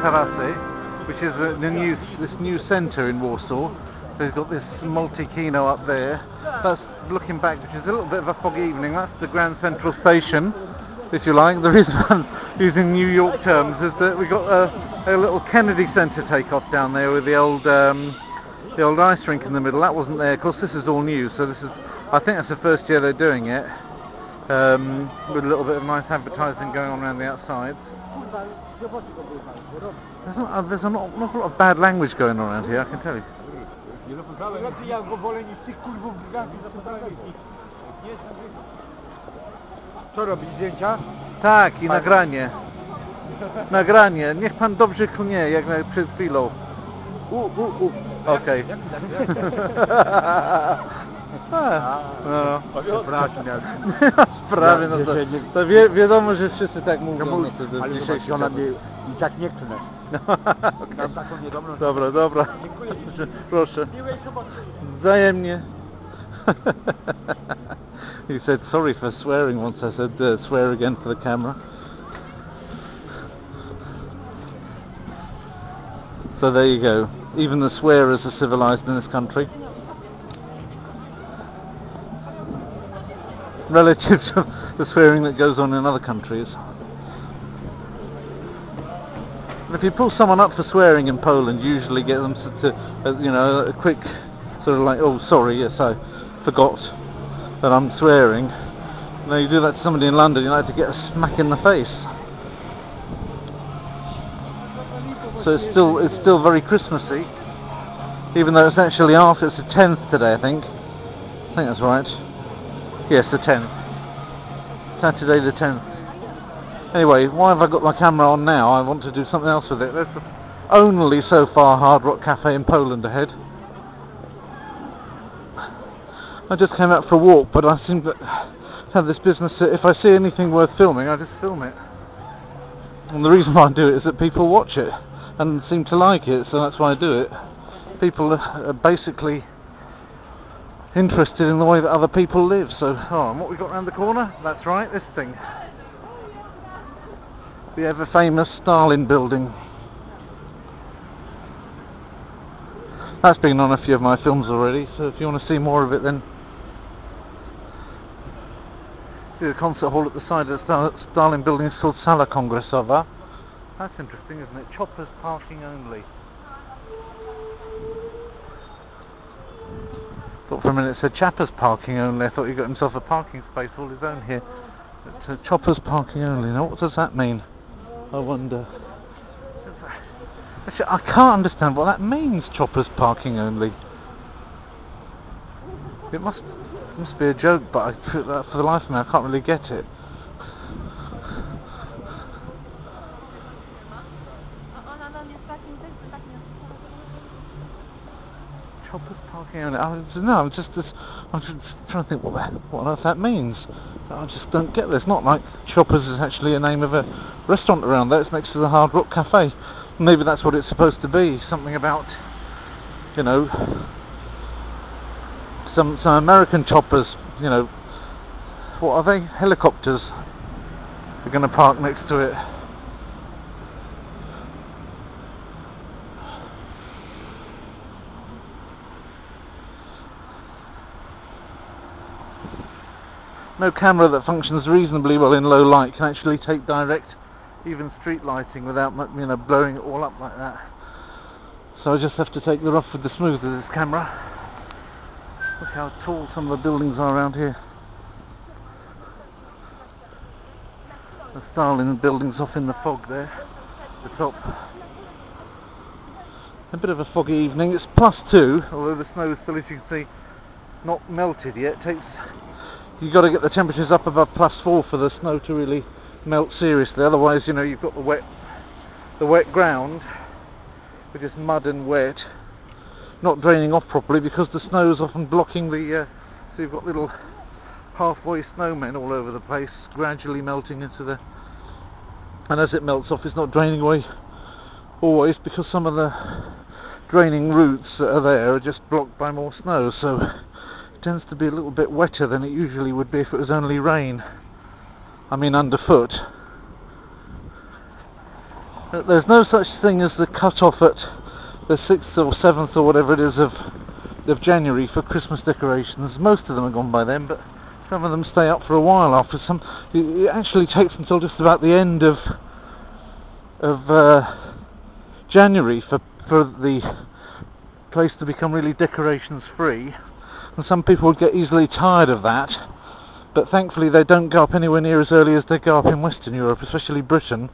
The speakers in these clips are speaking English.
Tarasy, which is this new centre in Warsaw. They've got this multi-kino up there. That's looking back, which is a little bit of a foggy evening. That's the Grand Central Station, if you like. The reason I'm using New York terms is that we got a little Kennedy Centre takeoff down there with the old ice rink in the middle. That wasn't there. Of course, this is all new, so I think that's the first year they're doing it, with a little bit of nice advertising going on around the outsides. There's an awful lot of bad language going on around here, I can tell you. Co robić, zdjęcia? Tak, i nagranie. Nagranie. Niech pan dobrze klnie, jak przed chwilą. Okej. Sprawy, no to wiadomo, że wszyscy tak mówią. Ale dzisiaj ona mnie i tak nie klnę. Dobra. Proszę. Wzajemnie. He said sorry for swearing once. I said swear again for the camera. So there you go. Even the swearers are civilized in this country. Relative to the swearing that goes on in other countries. And if you pull someone up for swearing in Poland, you usually get them to a quick sort of like, oh sorry, yes I forgot that I'm swearing. Now you do that to somebody in London, you like to get a smack in the face. So it's still very Christmassy, even though it's actually after. It's the 10th today, I think that's right. Yes, the 10th. Saturday the 10th. Anyway, why have I got my camera on now? I want to do something else with it. There's the only so far Hard Rock Cafe in Poland ahead. I just came out for a walk, but I seem to have this business that if I see anything worth filming, I just film it. And the reason why I do it is that people watch it and seem to like it, so that's why I do it. People are basically interested in the way that other people live. So, and what we got around the corner? That's right, this thing. The ever famous Stalin building. That's been on a few of my films already, so if you want to see more of it, then see the concert hall at the side of the Stalin building is called Sala Kongresowa. That's interesting, isn't it? Choppers parking only. Thought for a minute it said Chappers parking only. I thought he got himself a parking space all his own here. But Choppers parking only. Now what does that mean? I wonder. Actually, I can't understand what that means, Choppers parking only. It must be a joke, but for the life of me I can't really get it. Choppers parking only. I'm just trying to think what on earth that means. I just don't get this. Not like Choppers is actually a name of a restaurant around there. It's next to the Hard Rock Cafe. Maybe that's what it's supposed to be. Something about, some American choppers. What are they? Helicopters. They're going to park next to it. No camera that functions reasonably well in low light can actually take direct, even street lighting without blowing it all up like that. So I just have to take the rough with the smooth with this camera. Look how tall some of the buildings are around here. The Stalin building's off in the fog there, the top. A bit of a foggy evening. It's +2, although the snow is still, as you can see, not melted yet. You've got to get the temperatures up above +4 for the snow to really melt seriously. Otherwise, you've got the wet ground, which is mud and wet, not draining off properly because the snow is often blocking the. So you've got little halfway snowmen all over the place, gradually melting into the. And as it melts off, it's not draining away always because some of the draining routes that are there are just blocked by more snow. So tends to be a little bit wetter than it usually would be if it was only rain. I mean underfoot. There's no such thing as the cut-off at the 6th or 7th or whatever it is of January for Christmas decorations. Most of them are gone by then, but some of them stay up for a while after some. It actually takes until just about the end of January for the place to become really decorations free, and some people would get easily tired of that, but thankfully they don't go up anywhere near as early as they go up in Western Europe, especially Britain,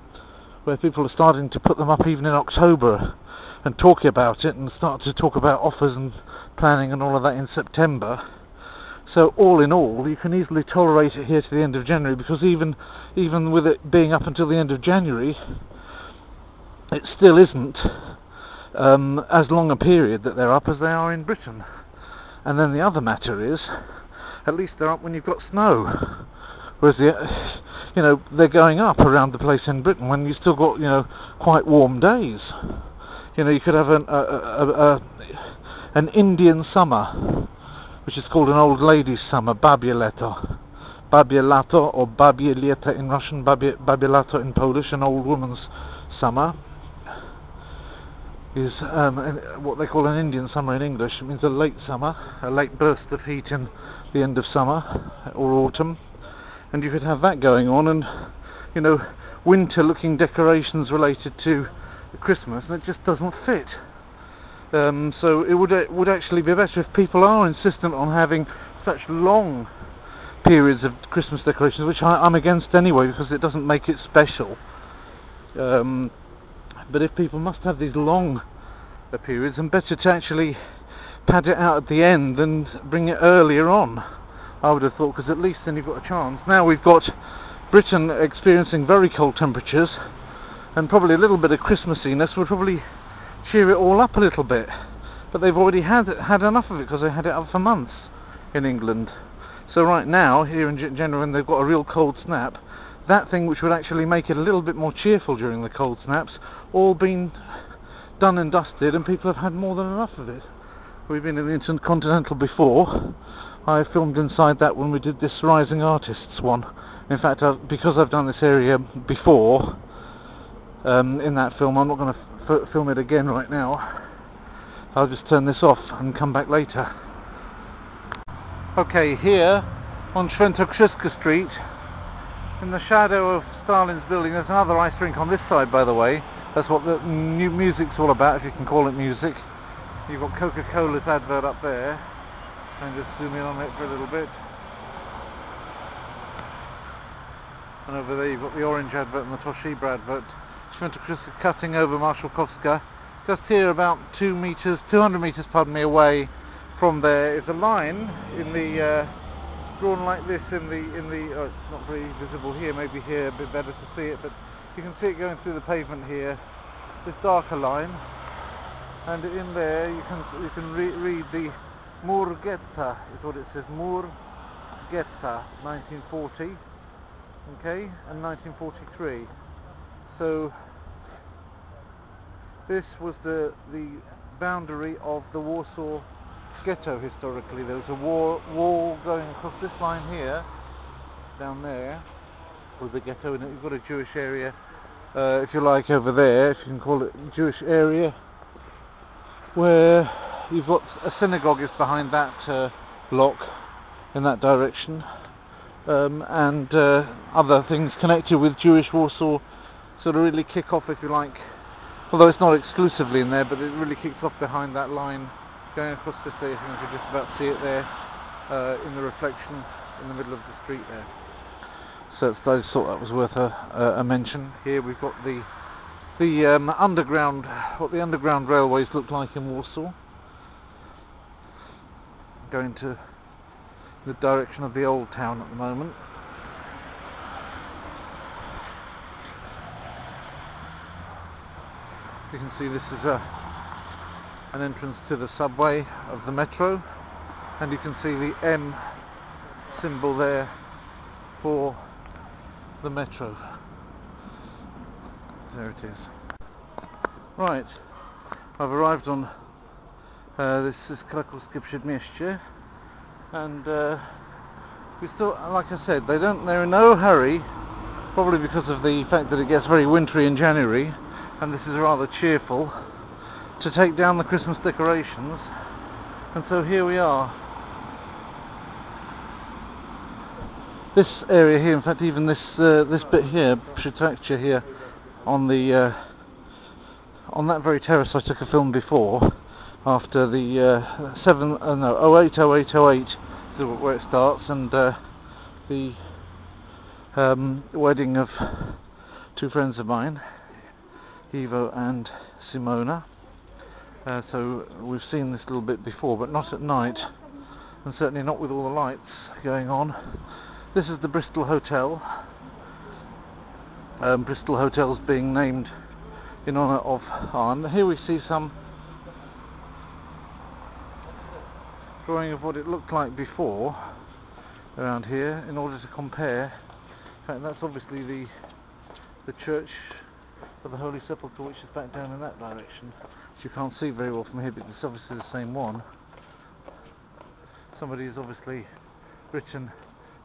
where people are starting to put them up even in October and talk about it and start to talk about offers and planning and all of that in September. So all in all, you can easily tolerate it here to the end of January, because even with it being up until the end of January, it still isn't as long a period that they're up as they are in Britain. And then the other matter is, at least they're up when you've got snow, whereas they're going up around the place in Britain when you've still got quite warm days. You could have an Indian summer, which is called an old lady's summer, babielato or babieleta in Russian, babielato in Polish, an old woman's summer. Is what they call an Indian summer in English. It means a late summer, a late burst of heat in the end of summer or autumn, and you could have that going on, and winter looking decorations related to Christmas, and it just doesn't fit. So it would actually be better if people are insistent on having such long periods of Christmas decorations, which I'm against anyway, because it doesn't make it special. But if people must have these long periods, and better to actually pad it out at the end than bring it earlier on, I would have thought, because at least then you've got a chance. Now we've got Britain experiencing very cold temperatures, and probably a little bit of Christmassiness would probably cheer it all up a little bit. But they've already had enough of it, because they had it up for months in England. So right now, here in January, when they've got a real cold snap, that thing which would actually make it a little bit more cheerful during the cold snaps, all been done and dusted, and people have had more than enough of it. We've been in the Intercontinental before. I filmed inside that when we did this Rising Artists one. In fact, because I've done this area before in that film, I'm not going to film it again right now. I'll just turn this off and come back later. Okay, here on Świętokrzyska Street, in the shadow of Stalin's building, there's another ice rink on this side, by the way. That's what the new music's all about, if you can call it music. You've got Coca-Cola's advert up there, and just zoom in on it for a little bit. And over there you've got the orange advert and the Toshiba advert. Świętokrzyska cutting over Marszałkowska. Just here, about 200 meters, away from there is a line in the drawn like this in the oh, it's not very visible here, maybe here a bit better to see it, but you can see it going through the pavement here, this darker line, and in there you can read the Murgetta is what it says, Murgetta 1940, okay, and 1943. So this was the boundary of the Warsaw ghetto historically. There was a wall going across this line here, down there, with the ghetto in it. You've got a Jewish area, if you like, over there, if you can call it Jewish area, where you've got a synagogue is behind that block in that direction, and other things connected with Jewish Warsaw sort of really kick off, if you like, although it's not exclusively in there, but it really kicks off behind that line going across this there. You can just about see it there in the reflection in the middle of the street there. So I just thought that was worth a mention. Here we've got the underground, what the underground railways look like in Warsaw, going to the direction of the old town at the moment. You can see this is an entrance to the subway of the metro, and you can see the M symbol there for the metro. There it is. Right, I've arrived on this is Krakowskie Przedmieście, and we still, like I said, they're in no hurry, probably because of the fact that it gets very wintry in January, and this is rather cheerful, to take down the Christmas decorations, and so here we are. This area here, in fact even this this bit here, Prefecture here, on the on that very terrace I took a film before, after the 08 is where it starts, and the wedding of two friends of mine, Ivo and Simona. So we've seen this little bit before, but not at night, and certainly not with all the lights going on. This is the Bristol Hotel. Bristol Hotel's being named in honour of and here we see some drawing of what it looked like before around here, in order to compare. In fact, that's obviously the church of the Holy Sepulchre, which is back down in that direction, which you can't see very well from here, but it's obviously the same one. Somebody's obviously written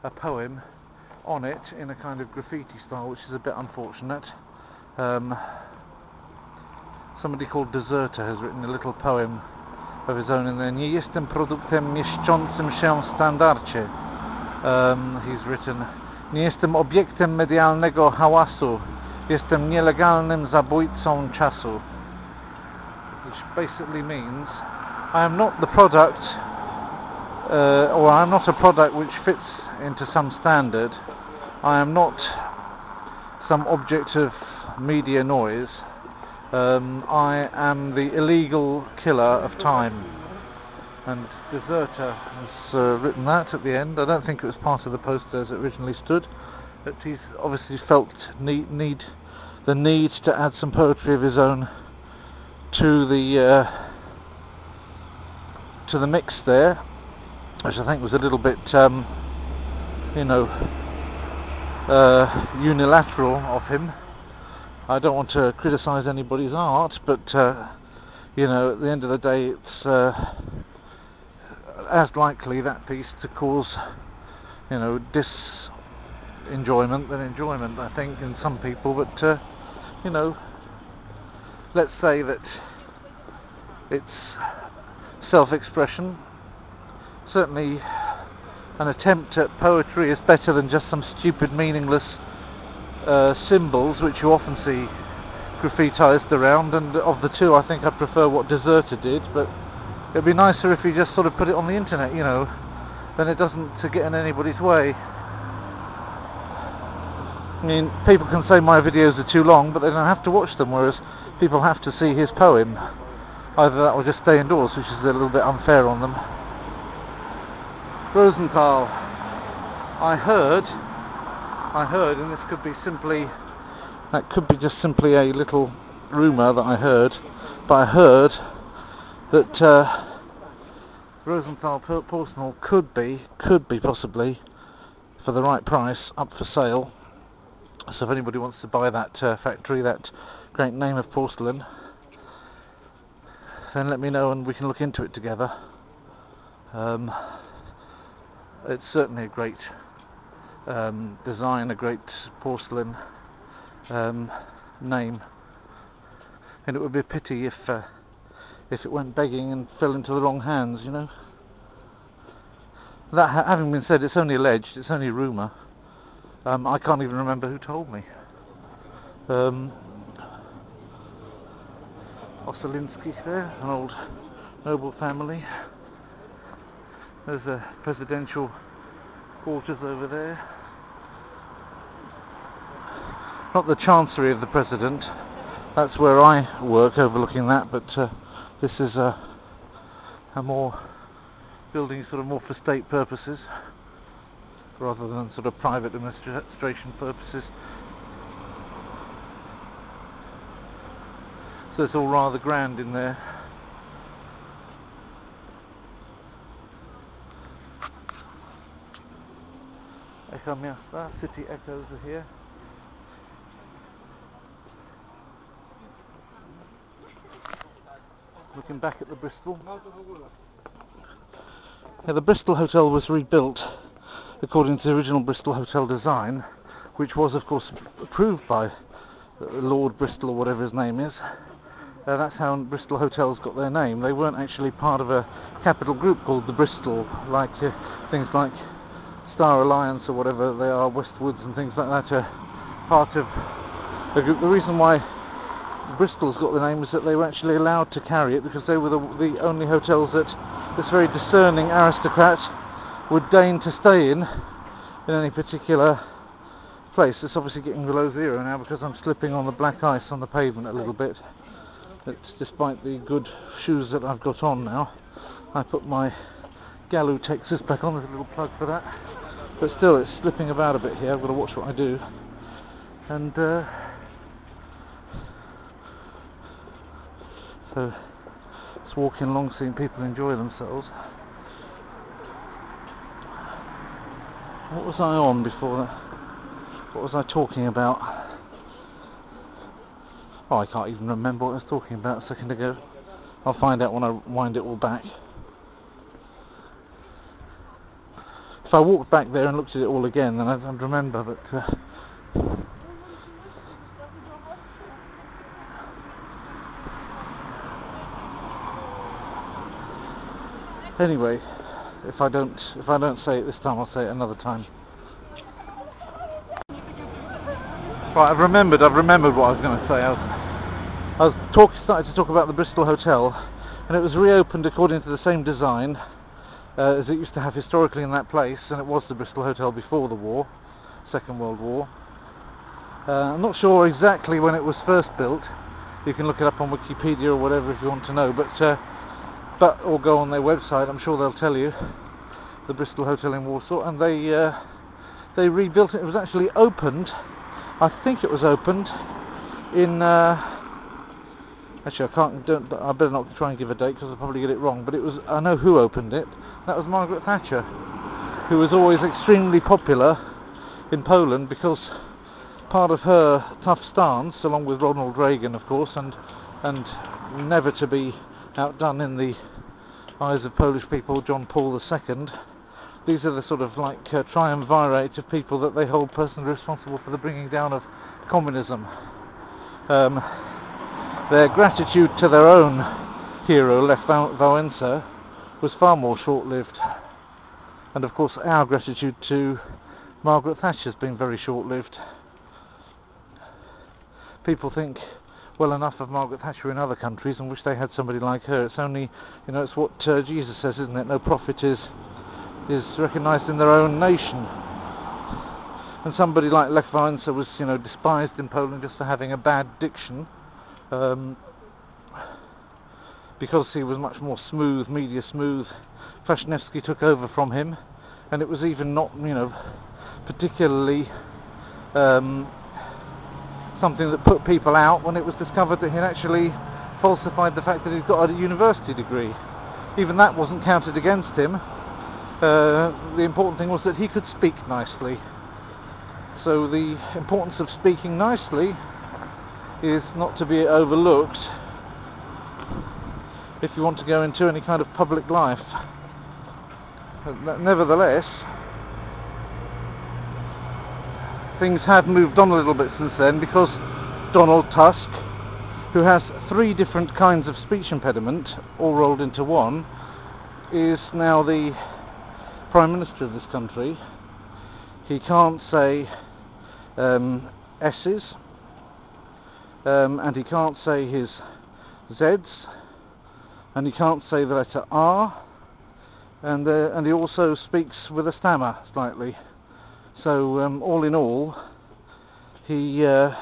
a poem on it in a kind of graffiti style, which is a bit unfortunate. Somebody called Deserter has written a little poem of his own in there. Nie jestem produktem mieszczącym się w standardzie. He's written, nie jestem obiektem medialnego hałasu, jestem nielegalnym zabójcą czasu. Which basically means I am not the product, or I am not a product which fits into some standard. I am not some object of media noise. I am the illegal killer of time. And Deserter has written that at the end. I don't think it was part of the poster as it originally stood, but he's obviously felt the need to add some poetry of his own to the mix there, which I think was a little bit unilateral of him. I don't want to criticise anybody's art, but you know, at the end of the day, it's as likely that piece to cause, you know, disenjoyment than enjoyment, I think, in some people. But you know, let's say that it's self-expression. Certainly an attempt at poetry is better than just some stupid, meaningless symbols which you often see graffitized around, and of the two I think I prefer what Deserter did, but it'd be nicer if you just sort of put it on the internet, you know, then it doesn't get in anybody's way. I mean, people can say my videos are too long, but they don't have to watch them, whereas people have to see his poem. Either that or just stay indoors, which is a little bit unfair on them. Rosenthal. I heard, and this could be simply, that could be just simply a little rumour that I heard, but I heard that Rosenthal porcelain could be possibly, for the right price, up for sale. So if anybody wants to buy that factory, that great name of porcelain, then let me know and we can look into it together. It's certainly a great design, a great porcelain name, and it would be a pity if it went begging and fell into the wrong hands, you know. That having been said, it's only alleged, it's only rumour. I can't even remember who told me. Ossolinsky there, an old noble family. There's a presidential quarters over there. Not the chancery of the president, that's where I work, overlooking that, but this is a more building sort of more for state purposes rather than sort of private administration purposes. So it's all rather grand in there. Echo Miasta, city echoes are here. Looking back at the Bristol. Yeah, the Bristol Hotel was rebuilt according to the original Bristol Hotel design, which was of course approved by Lord Bristol or whatever his name is. That's how Bristol hotels got their name. They weren't actually part of a capital group called the Bristol, like things like Star Alliance or whatever they are, Westwoods and things like that are part of a group. The reason why Bristol's got the name is that they were actually allowed to carry it because they were the only hotels that this very discerning aristocrat would deign to stay in any particular place. It's obviously getting below zero now because I'm slipping on the black ice on the pavement a little bit. But despite the good shoes that I've got on now, I put my Galoo Texas back on. There's a little plug for that. But still, it's slipping about a bit here. I've got to watch what I do. And so it's walking along, seeing people enjoy themselves. What was I on before that? What was I talking about? Oh, I can't even remember what I was talking about a second ago. I'll find out when I wind it all back. If I walked back there and looked at it all again, then I'd remember, but anyway, if I don't say it this time, I'll say it another time. Right, I've remembered what I was going to say. I was starting to talk about the Bristol Hotel, and it was reopened according to the same design as it used to have historically in that place, and it was the Bristol Hotel before the war, Second World War. I'm not sure exactly when it was first built. You can look it up on Wikipedia or whatever if you want to know, but or go on their website. I'm sure they'll tell you. The Bristol Hotel in Warsaw, and they rebuilt it. It was actually opened. I think it was opened in. Actually, I better not try and give a date because I'll probably get it wrong. But it was. I know who opened it. That was Margaret Thatcher, who was always extremely popular in Poland because part of her tough stance, along with Ronald Reagan, of course, and never to be outdone in the eyes of Polish people, John Paul II. These are the sort of like triumvirate of people that they hold personally responsible for the bringing down of communism. Their gratitude to their own hero, Lech Wałęsa, was far more short-lived. And of course our gratitude to Margaret Thatcher has been very short-lived. People think well enough of Margaret Thatcher in other countries and wish they had somebody like her. It's only, it's what Jesus says, isn't it? No prophet is recognised in their own nation. And somebody like Lech Wałęsa was, despised in Poland just for having a bad diction, because he was much more smooth, media smooth. Kwasniewski took over from him, and it was even not, particularly something that put people out when it was discovered that he'd actually falsified the fact that he'd got a university degree. Even that wasn't counted against him. The important thing was that he could speak nicely. So the importance of speaking nicely is not to be overlooked if you want to go into any kind of public life. Nevertheless, things have moved on a little bit since then, because Donald Tusk, who has 3 different kinds of speech impediment all rolled into one, is now the Prime Minister of this country. He can't say S's, and he can't say his Z's, and he can't say the letter R, and he also speaks with a stammer slightly. So all in all, you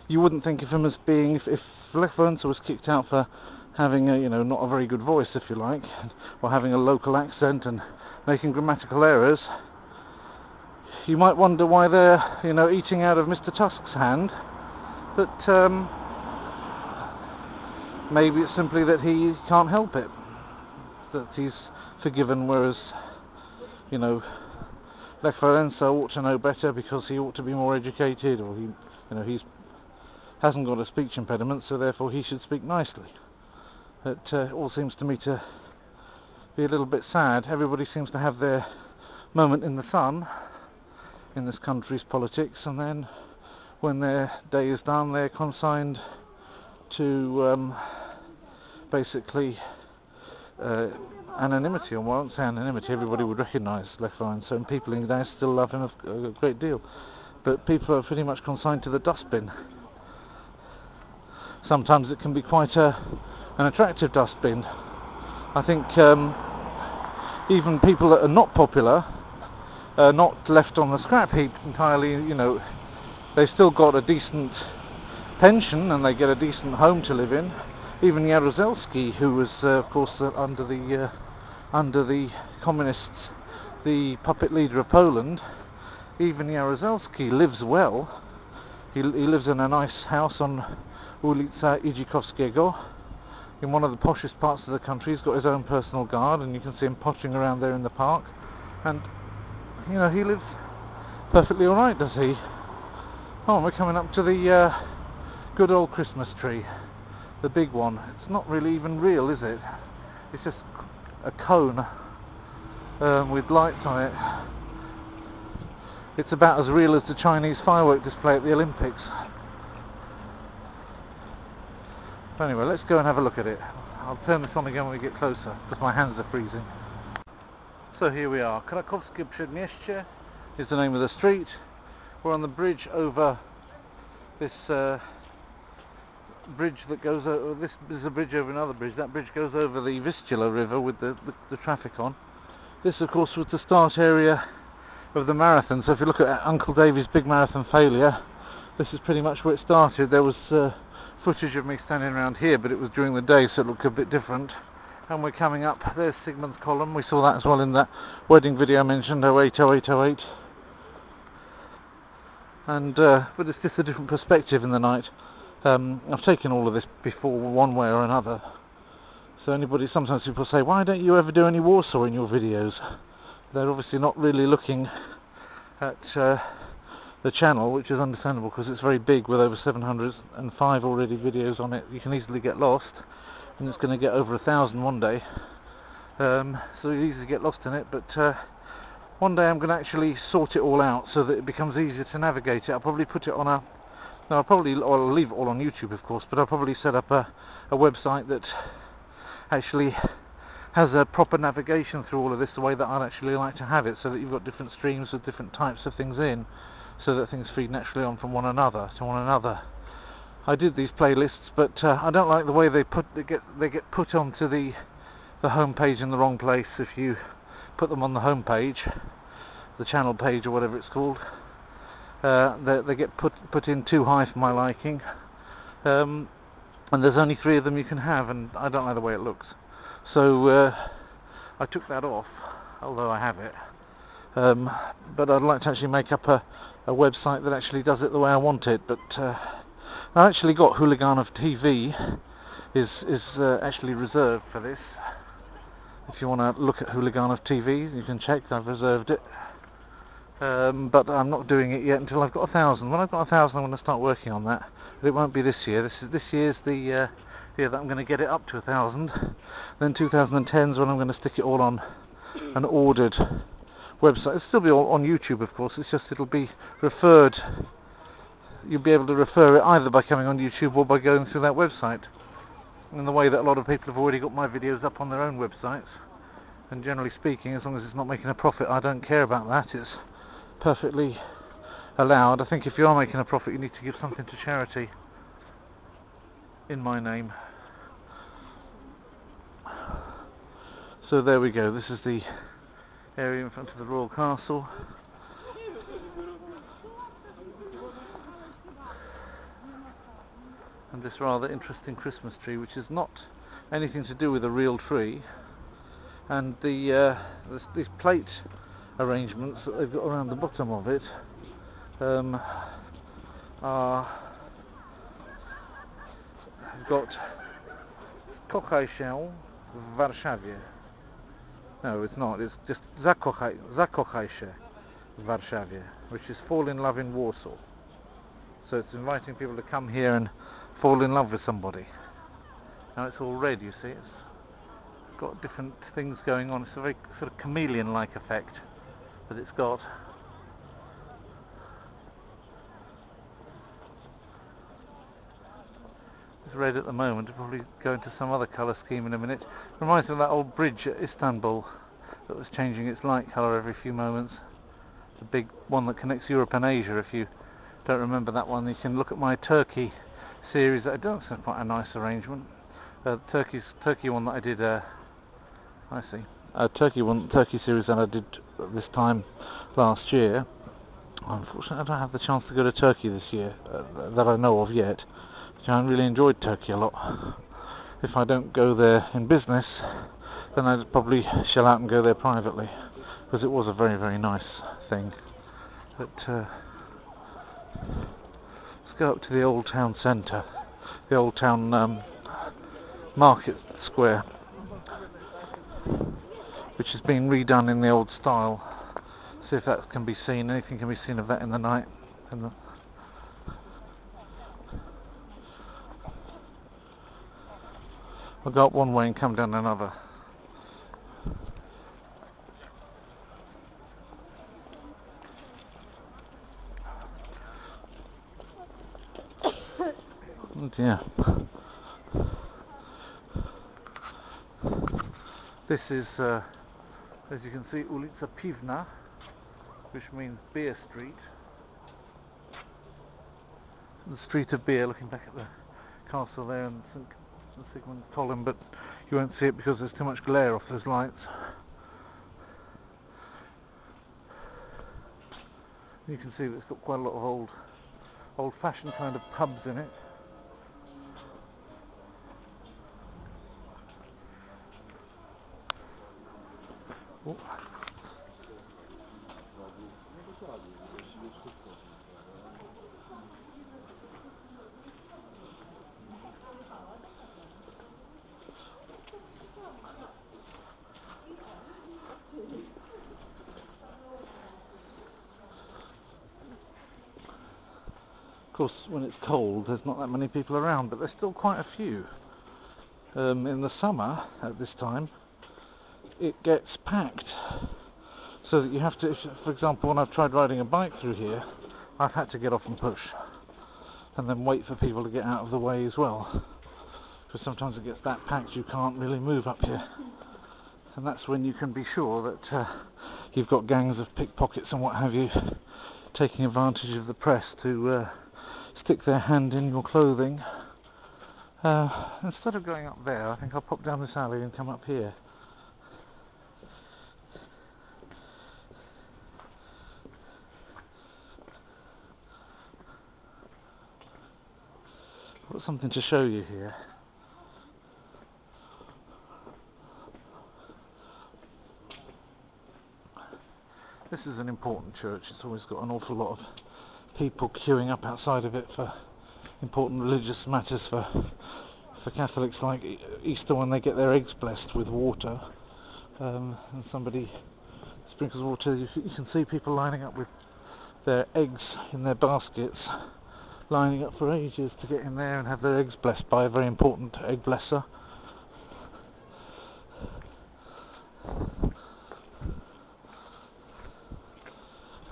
wouldn't think of him as being, if Lech Wałęsa was kicked out for having a, not a very good voice, if you like, or having a local accent and making grammatical errors, you might wonder why they're, eating out of Mr. Tusk's hand. But maybe it's simply that he can't help it, that he's forgiven, whereas, Lech Wałęsa ought to know better because he ought to be more educated, or he, hasn't got a speech impediment, so therefore he should speak nicely. It all seems to me to be a little bit sad. Everybody seems to have their moment in the sun in this country's politics, and then when their day is done, they're consigned to basically anonymity. Or well, I won't say anonymity, everybody would recognise Lech Wałęsa, so people in Gdańsk still love him a great deal. But people are pretty much consigned to the dustbin. Sometimes it can be quite an attractive dustbin. I think even people that are not popular are not left on the scrap heap entirely, you know. They've still got a decent pension and they get a decent home to live in. Even Jaruzelski, who was of course under the communists, the puppet leader of Poland, even Jaruzelski lives well. He lives in a nice house on ulica Idzikowskiego, in one of the poshest parts of the country. He's got his own personal guard, and you can see him pottering around there in the park. And you know, he lives perfectly all right, does he? Oh, we're coming up to the good old Christmas tree, the big one. It's not really even real, is it? It's just a cone with lights on it. It's about as real as the Chinese firework display at the Olympics. But anyway, let's go and have a look at it. I'll turn this on again when we get closer, because my hands are freezing. So here we are. Krakowskie Przedmieście is the name of the street. We're on the bridge over this bridge that goes over. This is a bridge over another bridge. That bridge goes over the Vistula River with the traffic on. This, of course, was the start area of the marathon. So if you look at Uncle Davy's big marathon failure, this is pretty much where it started. There was footage of me standing around here, but it was during the day, so it looked a bit different. And we're coming up. There's Sigmund's column. We saw that as well in that wedding video I mentioned, 080808. And but it's just a different perspective in the night. I've taken all of this before, one way or another. So sometimes people say, why don't you ever do any Warsaw in your videos? They're obviously not really looking at the channel, which is understandable because it's very big with over 705 already videos on it. You can easily get lost, and it's going to get over 1,000 one day. So you easily get lost in it, but one day I'm going to actually sort it all out so that it becomes easier to navigate it. I'll probably put it on I'll leave it all on YouTube, of course, but I'll probably set up a website that actually has a proper navigation through all of this, the way that I'd actually like to have it, so that you've got different streams with different types of things in, so that things feed naturally on from one another to one another. I did these playlists, but I don't like the way they get put onto the home page in the wrong place. If you put them on the home page, the channel page or whatever it's called, they get put in too high for my liking, and there's only 3 of them you can have, and I don't like the way it looks. So I took that off, although I have it. But I'd like to actually make up a website that actually does it the way I want it. But I actually got Hooliganov TV is actually reserved for this. If you want to look at Hooliganov TV, you can check. I've reserved it. But I'm not doing it yet until I've got 1,000. When I've got 1,000, I'm going to start working on that. But it won't be this year. This year's the year that I'm going to get it up to 1,000. Then 2010 is when I'm going to stick it all on an ordered website. It'll still be all on YouTube, of course. It's just it'll be referred. You'll be able to refer it either by coming on YouTube or by going through that website. In the way that a lot of people have already got my videos up on their own websites. And generally speaking, as long as it's not making a profit, I don't care about that. It's perfectly allowed. I think if you are making a profit, you need to give something to charity in my name. So there we go. This is the area in front of the Royal Castle. And this rather interesting Christmas tree, which is not anything to do with a real tree. And these plate arrangements that they've got around the bottom of it are got Kochaj się w Warszawie. No, it's not. It's just Zakochaj się w Warszawie, which is fall in love in Warsaw. So it's inviting people to come here and fall in love with somebody. Now it's all red, you see. It's got different things going on. It's a very sort of chameleon-like effect that it's got. red at the moment. It'll probably go into some other colour scheme in a minute. Reminds me of that old bridge at Istanbul that was changing its light colour every few moments. The big one that connects Europe and Asia. If you don't remember that one, you can look at my Turkey series. That I don't think quite a nice arrangement. Turkey one that I did. I see. Turkey series that I did this time last year. Unfortunately, I don't have the chance to go to Turkey this year that I know of yet. I really enjoyed Turkey a lot. If I don't go there in business, then I'd probably shell out and go there privately, because it was a very, very nice thing. But let's go up to the old town centre, the old town market square, which has been redone in the old style. See if that can be seen. Anything can be seen of that in the night. I'll go up one way and come down another. Oh dear. This is, as you can see, Ulica Piwna, which means Beer Street. The street of beer, looking back at the castle there and St. Sigmund's column, but you won't see it because there's too much glare off those lights. You can see that it's got quite a lot of old-fashioned kind of pubs in it. Oh. Of course, when it's cold, there's not that many people around, but there's still quite a few. In the summer, at this time, it gets packed, so that you have to, for example, when I've tried riding a bike through here, I've had to get off and push, and then wait for people to get out of the way as well, because sometimes it gets that packed you can't really move up here, and that's when you can be sure that you've got gangs of pickpockets and what have you taking advantage of the press to stick their hand in your clothing. Instead of going up there, I think I'll pop down this alley and come up here. I've got something to show you here. This is an important church. It's always got an awful lot of people queuing up outside of it for important religious matters, for Catholics, like Easter, when they get their eggs blessed with water, and somebody sprinkles water. You can see people lining up with their eggs in their baskets, lining up for ages to get in there and have their eggs blessed by a very important egg blesser.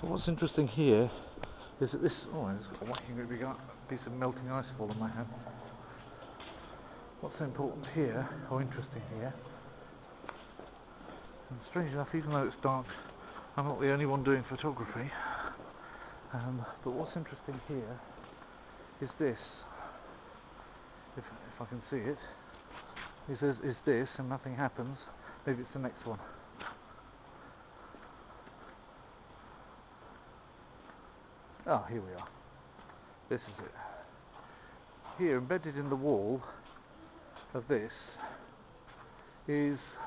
But what's interesting here is that this, it's got a whacking big piece of melting ice fall on my hand. What's important here, or interesting here, and strange enough, even though it's dark, I'm not the only one doing photography, but what's interesting here is this. If I can see it, it says, "Is this?" and nothing happens. Maybe it's the next one. Ah, here we are. This is it. Here, embedded in the wall of this has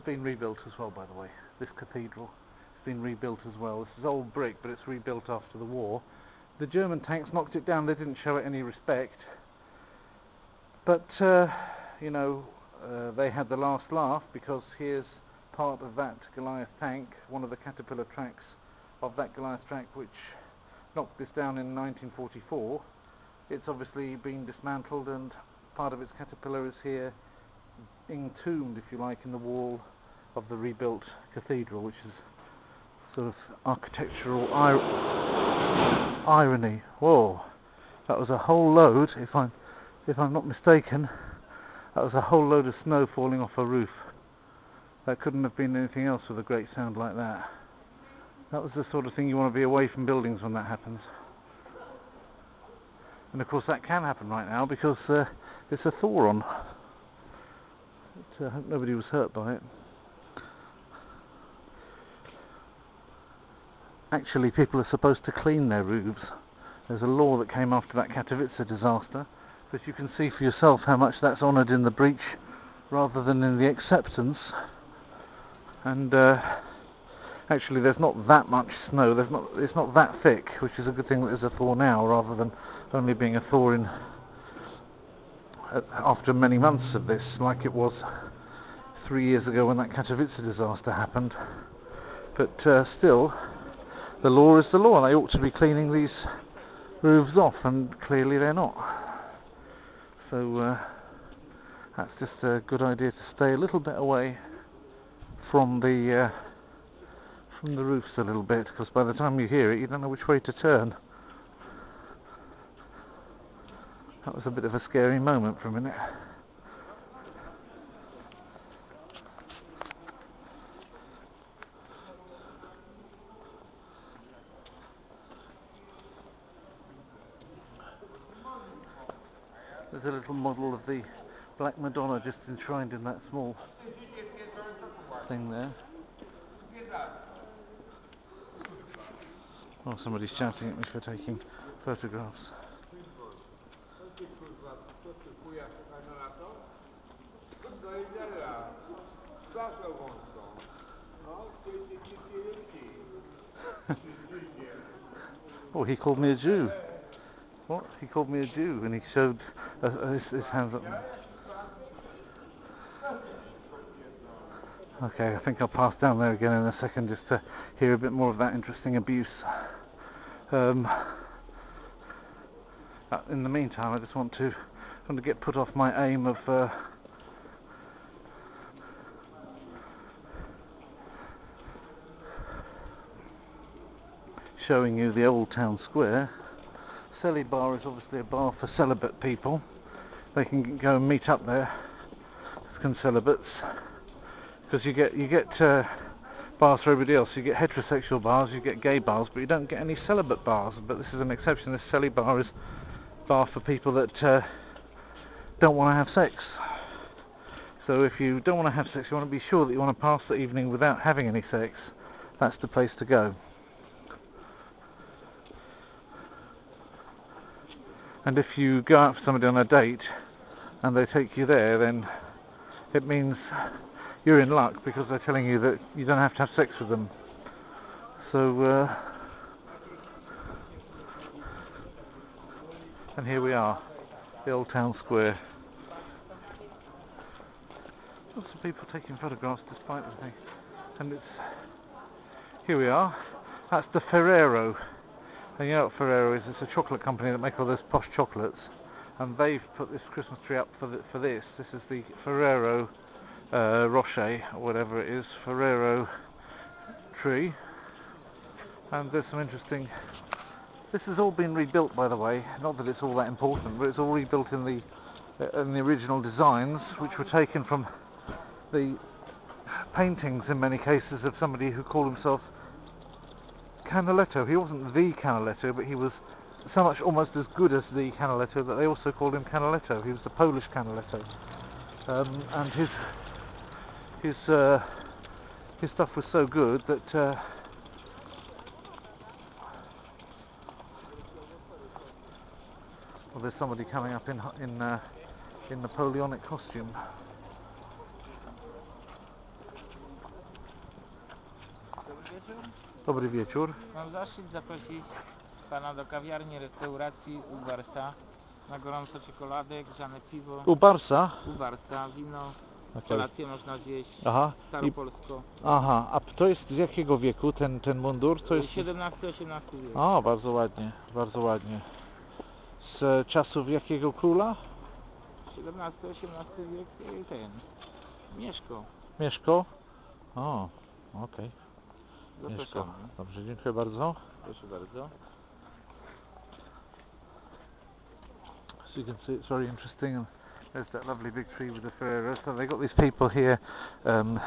been rebuilt as well, by the way. This cathedral has been rebuilt as well. This is old brick, but it's rebuilt after the war. The German tanks knocked it down. They didn't show it any respect, but they had the last laugh, because here's part of that Goliath tank, one of the caterpillar tracks of that Goliath track, which knocked this down in 1944. It's obviously been dismantled, and part of its caterpillar is here, entombed, if you like, in the wall of the rebuilt cathedral, which is sort of architectural irony. Whoa! That was a whole load, if I'm not mistaken, that was a whole load of snow falling off a roof. That couldn't have been anything else with a great sound like that. That was the sort of thing you want to be away from buildings when that happens. And of course that can happen right now because it's a thaw on. But I hope nobody was hurt by it. Actually, people are supposed to clean their roofs. There's a law that came after that Katowice disaster, but you can see for yourself how much that's honoured in the breach rather than in the acceptance. And actually there's not that much snow, it's not that thick, which is a good thing that there's a thaw now rather than only being a thaw in after many months of this, like it was 3 years ago when that Katowice disaster happened. But still, the law is the law. They ought to be cleaning these roofs off, and clearly they're not. So that's just a good idea to stay a little bit away from the roofs a little bit, because by the time you hear it you don't know which way to turn. That was a bit of a scary moment for a minute. There's a little model of the Black Madonna just enshrined in that small thing there. Oh, somebody's shouting at me for taking photographs. Oh, he called me a Jew. What? He called me a Jew and he showed his hands up. Okay, I think I'll pass down there again in a second just to hear a bit more of that interesting abuse. In the meantime, I just want to get put off my aim of showing you the old town square. Celly Bar is obviously a bar for celibate people. They can go and meet up there as concelibates, because you get bars for everybody else. You get heterosexual bars, you get gay bars, but you don't get any celibate bars. But this is an exception. This Celly Bar is a bar for people that don't want to have sex. So if you don't want to have sex, you want to be sure that you want to pass the evening without having any sex, that's the place to go. And if you go out for somebody on a date and they take you there, then it means you're in luck, because they're telling you that you don't have to have sex with them. So and here we are, the old town square. Lots of people taking photographs despite the thing. And here we are. That's the Ferrero. And you know what Ferrero is? It's a chocolate company that make all those posh chocolates, and they've put this Christmas tree up for this. This is the Ferrero Rocher, or whatever it is, Ferrero tree. And there's some interesting. This has all been rebuilt, by the way. Not that it's all that important, but it's all rebuilt in the original designs, which were taken from the paintings in many cases of somebody who called himself Canaletto. He wasn't the Canaletto, but he was so much almost as good as the Canaletto that they also called him Canaletto. He was the Polish Canaletto, and his stuff was so good that well, there's somebody coming up in Napoleonic costume. Dobry wieczór. Mam zaszczyt zaprosić Pana do kawiarni, restauracji u Barsa na gorąco czekoladę, grzane piwo. U Barsa? U Barsa, wino, Okay. kolację można zjeść, Aha. staropolsko. Aha, a to jest z jakiego wieku ten mundur? To jest XVII-XVIII wiek. O, bardzo ładnie, bardzo ładnie. Z czasów jakiego króla? XVII-XVIII wiek ten, Mieszko. Mieszko? O, okej. Mieszko. Zapraszamy. Dobrze, dziękuję bardzo. Proszę bardzo. So you can see it's very interesting, and there's that lovely big tree with the Ferrero. So they got these people here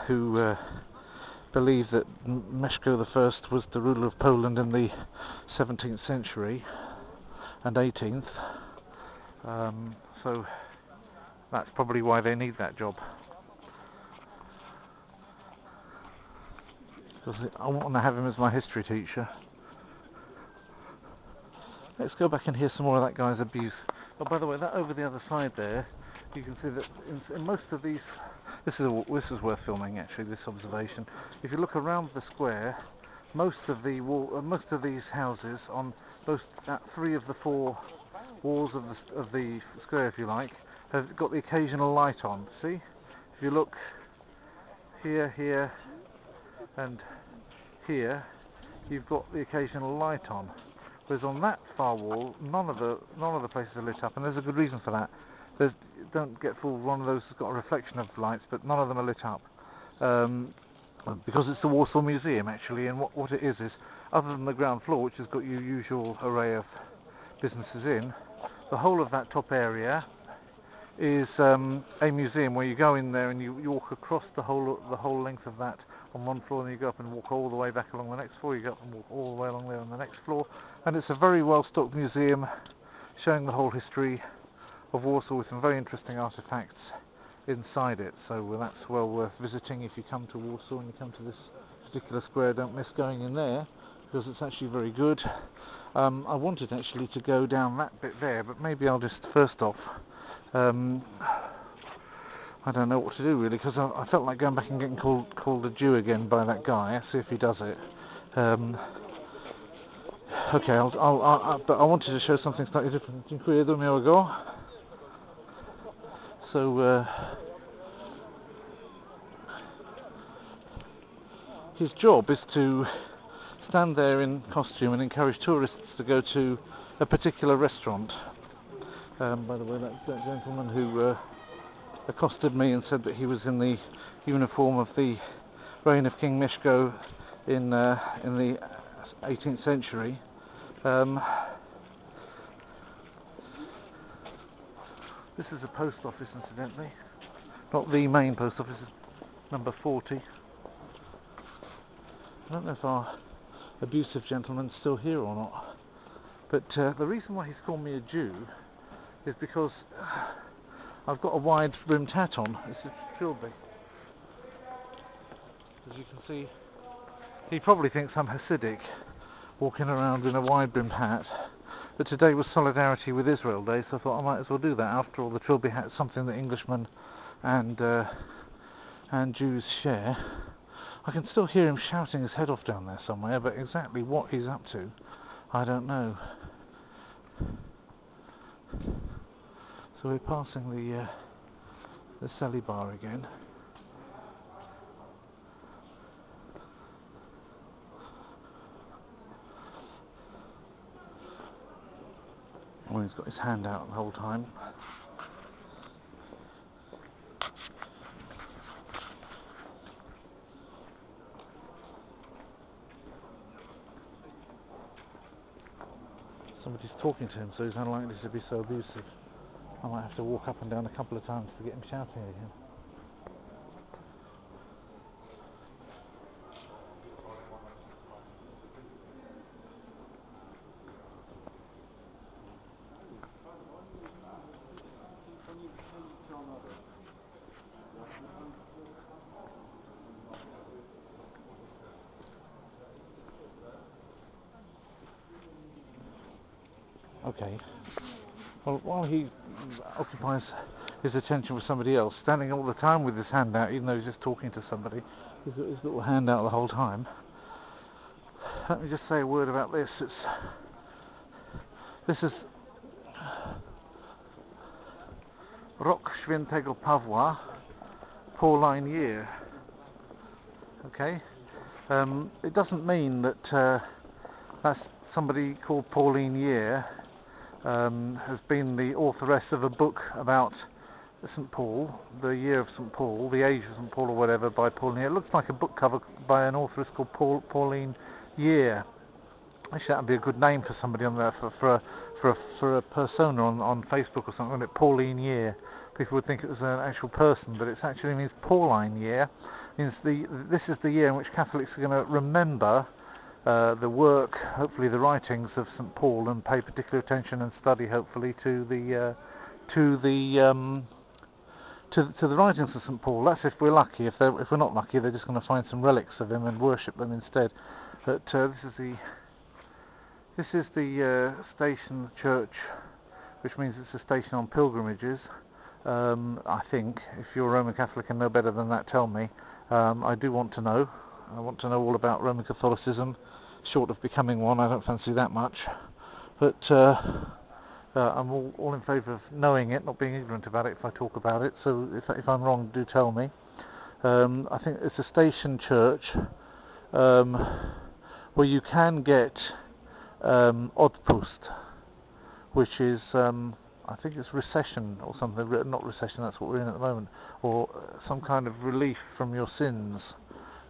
who believe that Mieszko I was the ruler of Poland in the 17th century and 18th. So that's probably why they need that job. Because I want to have him as my history teacher. Let's go back and hear some more of that guy's abuse. Oh, by the way, that over the other side there, you can see that in most of these, this is worth filming actually. This observation. If you look around the square, most of these houses on most 3 of the 4 walls of the square, if you like, have got the occasional light on. See, if you look here, and here, you've got the occasional light on. Whereas on that far wall, none of the places are lit up, and there's a good reason for that. Don't get fooled. One of those has got a reflection of lights, but none of them are lit up. Because it's the Warsaw Museum actually, and what it is other than the ground floor, which has got your usual array of businesses in, the whole of that top area is a museum where you go in there and you walk across the whole length of that on one floor, and you go up and walk all the way back along the next floor. You go up and walk all the way along there on the next floor, and it's a very well stocked museum showing the whole history of Warsaw with some very interesting artifacts inside it. So that's well worth visiting if you come to Warsaw and you come to this particular square. Don't miss going in there because it's actually very good. I wanted actually to go down that bit there, but maybe I'll just first off I don't know what to do really, because I felt like going back and getting called a Jew again by that guy. Let's see if he does it. Okay, but I wanted to show something slightly different. Dziękuję, do miłego. So his job is to stand there in costume and encourage tourists to go to a particular restaurant. By the way, that gentleman who accosted me and said that he was in the uniform of the reign of King Mieszko in the 18th century. This is a post office, incidentally. Not the main post office, it's number 40. I don't know if our abusive gentleman's still here or not. But the reason why he's called me a Jew is because I've got a wide-brimmed hat on. It's a trilby. As you can see, he probably thinks I'm Hasidic, walking around in a wide-brimmed hat. But today was Solidarity with Israel Day, so I thought I might as well do that. After all, the trilby hat's something that Englishmen and Jews share. I can still hear him shouting his head off down there somewhere, but exactly what he's up to, I don't know. So we're passing the Sally bar again. Oh, he's got his hand out the whole time. Somebody's talking to him, so he's unlikely to be so abusive. I might have to walk up and down a couple of times to get him shouting at him. Okay. Well, while he occupies his attention with somebody else, standing all the time with his hand out, even though he's just talking to somebody, he's got his little hand out the whole time. Let me just say a word about this. This is Rok Świętego Pawła, Pauline year. Okay. It doesn't mean that that's somebody called Pauline Year has been the authoress of a book about St. Paul, the year of St. Paul, the age of St. Paul or whatever by Pauline Year. It looks like a book cover by an authoress called Pauline Year. Actually, that'd be a good name for somebody on there for a persona on Facebook or something. Wouldn't it? Pauline Year. People would think it was an actual person, but it actually means Pauline Year. Means this is the year in which Catholics are going to remember the work, hopefully the writings of St. Paul, and pay particular attention and study, hopefully, to the writings of St. Paul. That's if we're lucky. If we're not lucky, they're just going to find some relics of him and worship them instead. But this is the station church, which means it's a station on pilgrimages. I think, if you're a Roman Catholic and know better than that, tell me. I do want to know. I want to know all about Roman Catholicism, short of becoming one. I don't fancy that much. But I'm all in favour of knowing it, not being ignorant about it if I talk about it. So if I'm wrong, do tell me. I think it's a station church where you can get Odpust, which is I think it's recession or something. Not recession, that's what we're in at the moment, or some kind of relief from your sins.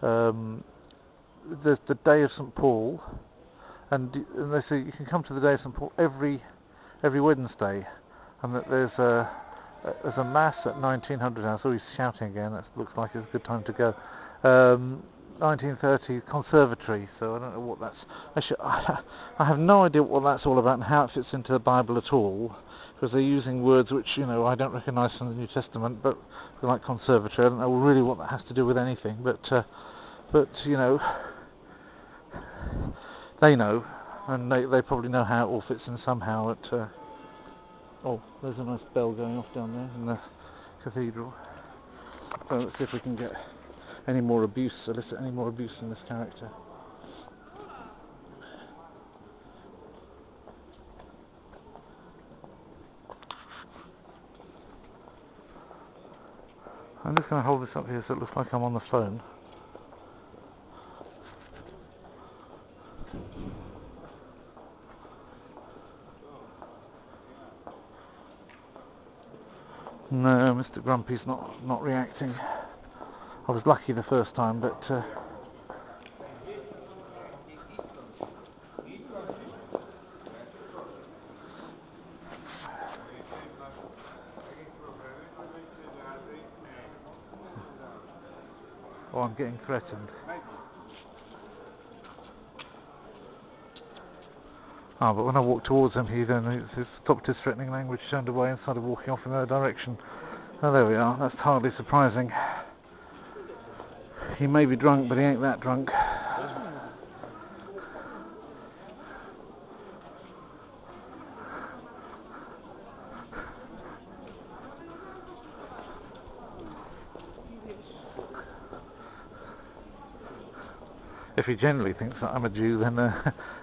There's the Day of St. Paul, and they say you can come to the Day of St. Paul every Wednesday, and that there's a mass at 1900 hours. Oh, he's shouting again. That looks like it's a good time to go. 1930 conservatory. So I don't know what that's. Actually, I have no idea what that's all about and how it fits into the Bible at all, because they're using words which I don't recognise from the New Testament. But like conservatory, I don't know really what that has to do with anything. But they know, and they probably know how it all fits in somehow. Oh, there's a nice bell going off down there in the cathedral. So let's see if we can get elicit any more abuse in this character. I'm just going to hold this up here so it looks like I'm on the phone. No, Mr. Grumpy's not reacting. I was lucky the first time, but I'm getting threatened. But when I walked towards him, he then stopped his threatening language, turned away and started walking off in their direction. Oh, there we are. That's hardly surprising. He may be drunk, but he ain't that drunk. If he generally thinks that I'm a Jew, then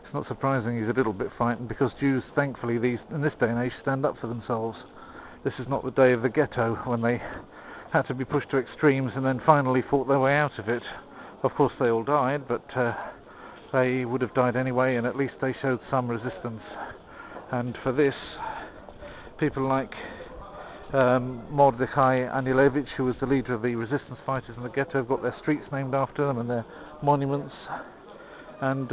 it's not surprising he's a little bit frightened, because Jews, thankfully, in this day and age, stand up for themselves. This is not the day of the ghetto, when they had to be pushed to extremes and then finally fought their way out of it. Of course, they all died, but they would have died anyway, and at least they showed some resistance. And for this, people like Mordechai Anielewicz, who was the leader of the resistance fighters in the ghetto, have got their streets named after them and their monuments, and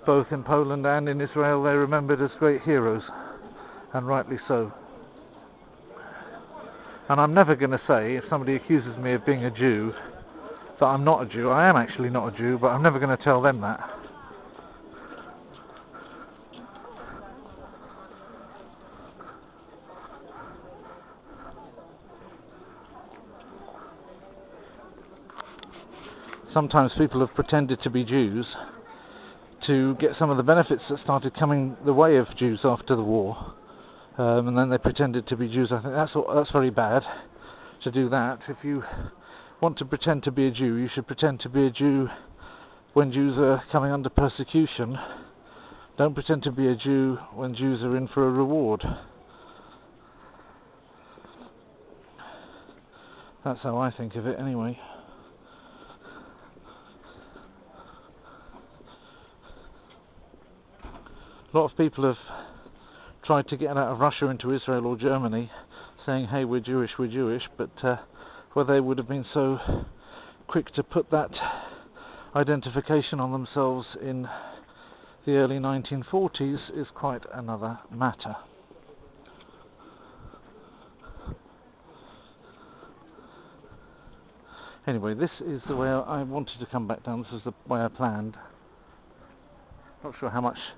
both in Poland and in Israel they're remembered as great heroes, and rightly so. And I'm never going to say, if somebody accuses me of being a Jew, that I'm not a Jew. I am actually not a Jew, but I'm never going to tell them that. Sometimes people have pretended to be Jews to get some of the benefits that started coming the way of Jews after the war, and then they pretended to be Jews. I think that's very bad to do that. If you want to pretend to be a Jew, you should pretend to be a Jew when Jews are coming under persecution. Don't pretend to be a Jew when Jews are in for a reward. That's how I think of it anyway. A lot of people have tried to get out of Russia into Israel or Germany, saying, hey, we're Jewish, but where they would have been so quick to put that identification on themselves in the the early 1940s is quite another matter. Anyway, this is the way I wanted to come back down. This is the way I planned. Not sure how much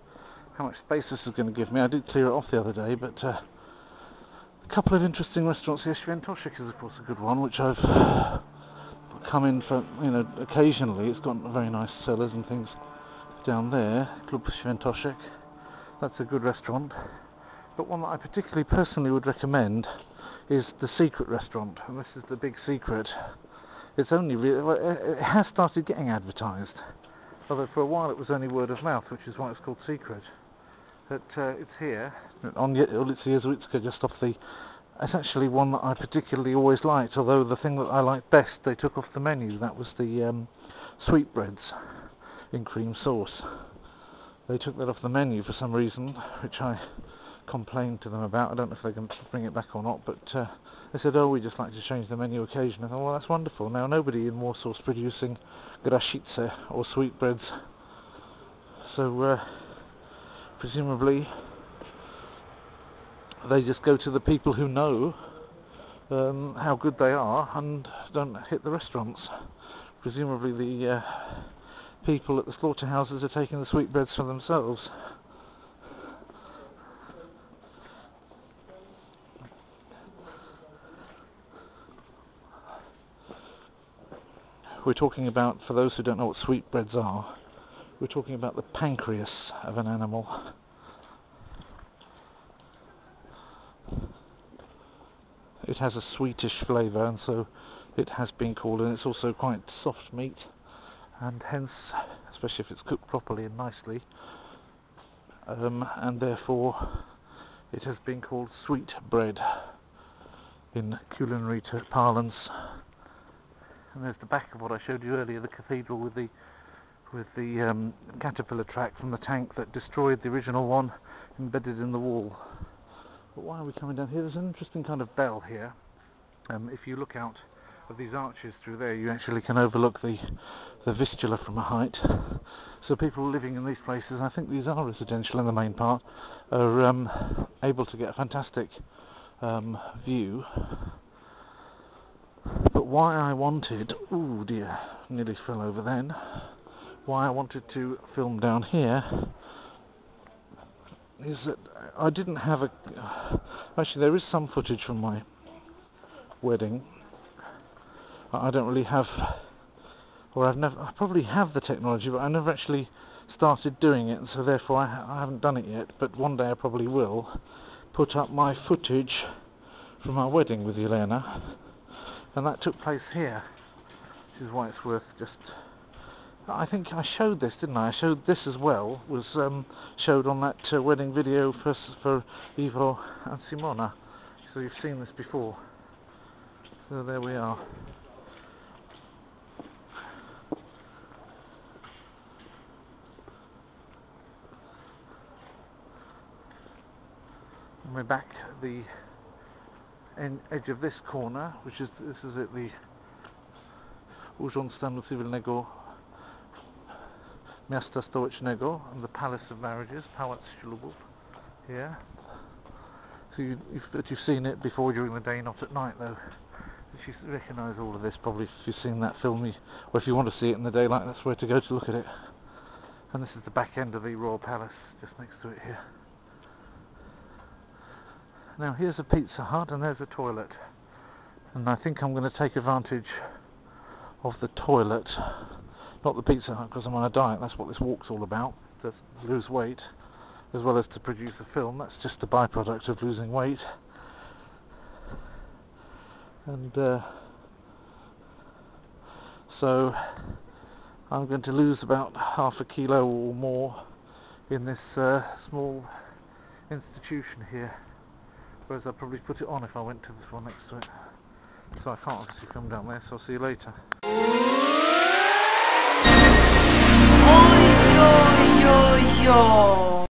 space this is going to give me. I did clear it off the other day, but a couple of interesting restaurants here. Sweetbreads is of course a good one, which I've come in for, occasionally. It's got very nice cellars and things down there. Klub Sweetbreads. That's a good restaurant. But one that I particularly personally would recommend is the Secret restaurant, and this is the big secret. It's only it has started getting advertised, although for a while it was only word of mouth, which is why it's called Secret. But it's here on ulicy Jezuitska, just off the. It's actually one that I particularly always liked, although the thing that I liked best they took off the menu. That was the Sweetbreads in cream sauce. They took that off the menu for some reason, which I complained to them about. I don't know if they're going to bring it back or not, but they said, oh, we just like to change the menu occasionally. I thought, well, that's wonderful. Now nobody in Warsaw is producing grasice or sweetbreads, so presumably they just go to the people who know how good they are and don't hit the restaurants. Presumably the people at the slaughterhouses are taking the sweetbreads for themselves. We're talking about, for those who don't know what sweetbreads are, we're talking about the pancreas of an animal. It has a sweetish flavour, and so it has been called, and it's also quite soft meat, and hence, especially if it's cooked properly and nicely, and therefore it has been called sweet bread in culinary parlance. And there's the back of what I showed you earlier, the cathedral with the caterpillar track from the tank that destroyed the original one, embedded in the wall. But why are we coming down here? There's an interesting kind of bell here. If you look out of these arches through there, you actually can overlook the Vistula from a height. So people living in these places, I think these are residential in the main part, are able to get a fantastic view. But why I wanted, oh dear, nearly fell over then, why I wanted to film down here is that I didn't have actually there is some footage from my wedding. I don't really have, or I probably have the technology, but I never actually started doing it, and so therefore I haven't done it yet, but one day I probably will put up my footage from our wedding with Elena. And that took place here. This is why it's worth just... I think I showed this, didn't I? I showed this as well. Was showed on that wedding video for Ivo and Simona. So you've seen this before. So there we are. And we're back at the edge of this corner, which is this is at the Urząd Stanu Cywilnego Miasta Stołecznego, and the Palace of Marriages, Pałac Ślubów, here. So you've seen it before during the day, not at night though. If you recognise all of this, probably if you've seen that film, or if you want to see it in the daylight, that's where to go to look at it. And this is the back end of the Royal Palace, just next to it here. Now here's a Pizza Hut and there's a toilet, and I think I'm going to take advantage of the toilet, not the Pizza Hut, because I'm on a diet. That's what this walk's all about, to lose weight as well as to produce a film. That's just a byproduct of losing weight. And so I'm going to lose about half a kilo or more in this small institution here. Whereas I'd probably put it on if I went to this one next to it. So I can't obviously film down there, so I'll see you later. Oj, oj, oj, oj.